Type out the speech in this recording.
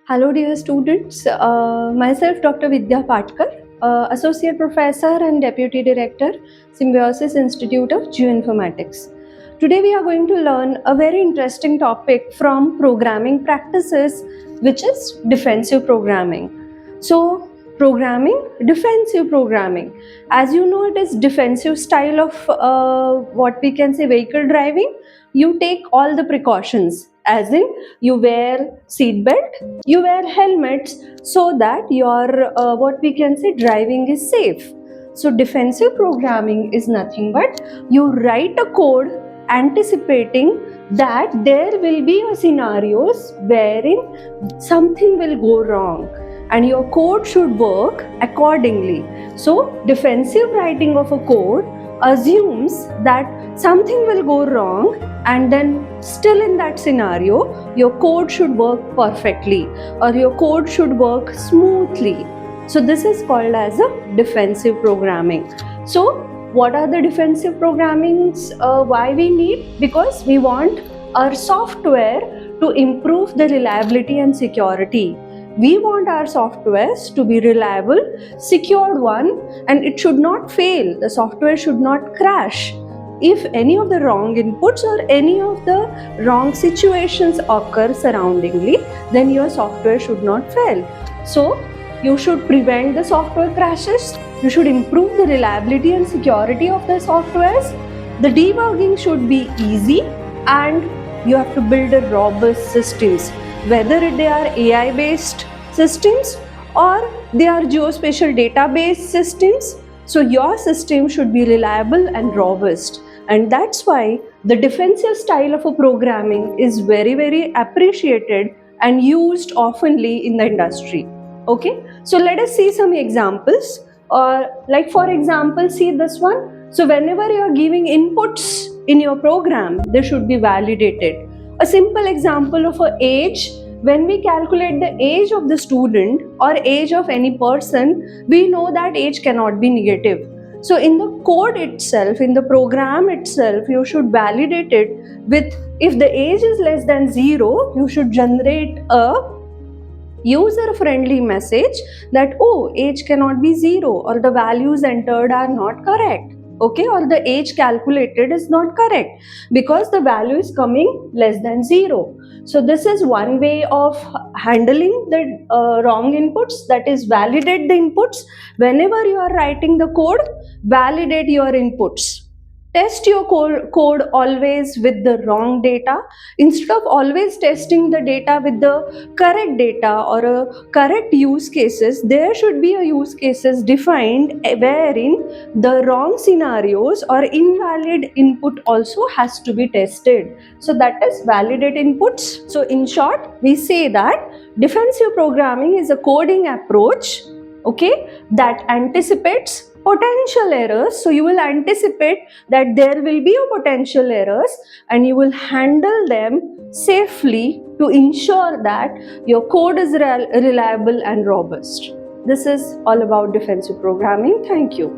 Hello, dear students. Myself, Dr. Vidya Patkar, Associate Professor and Deputy Director, Symbiosis Institute of Geoinformatics. Today, we are going to learn a very interesting topic from programming practices, which is defensive programming. So, defensive programming. As you know, it is defensive style of what we can say vehicle driving. You take all the precautions, as in you wear seat belt, you wear helmets so that your what we can say driving is safe. So defensive programming is nothing but you write a code anticipating that there will be a scenarios wherein something will go wrong and your code should work accordingly. So defensive writing of a code assumes that something will go wrong, and then still in that scenario your code should work perfectly or your code should work smoothly. So this is called as a defensive programming. So what are the defensive programmings? Why we need? Because we want our software to improve the reliability and security. We want our softwares to be reliable, secured one, and it should not fail. The software should not crash. If any of the wrong inputs or any of the wrong situations occur surroundingly, then your software should not fail. So you should prevent the software crashes. You should improve the reliability and security of the softwares. The debugging should be easy, and you have to build a robust systems, whether they are AI based systems or they are geospatial database systems. So your system should be reliable and robust, and that's why the defensive style of a programming is very appreciated and used oftenly in the industry. Okay, so let us see some examples. Like for example, see this one. So whenever you are giving inputs in your program, they should be validated. A simple example of an age: when we calculate the age of the student or age of any person, we know that age cannot be negative. So in the code itself, in the program itself, you should validate it with, if the age is less than 0, you should generate a user friendly message that, oh, age cannot be 0, or the values entered are not correct. Okay, or the age calculated is not correct because the value is coming less than 0. So this is one way of handling the wrong inputs, that is validate the inputs. Whenever you are writing the code, validate your inputs. Test your code always with the wrong data. Instead of always testing the data with the correct data or a correct use cases, there should be a use cases defined wherein the wrong scenarios or invalid input also has to be tested. So that is validate inputs. So in short, we say that defensive programming is a coding approach, okay, that anticipates potential errors. So you will anticipate that there will be a potential errors and you will handle them safely to ensure that your code is reliable and robust. This is all about defensive programming. Thank you.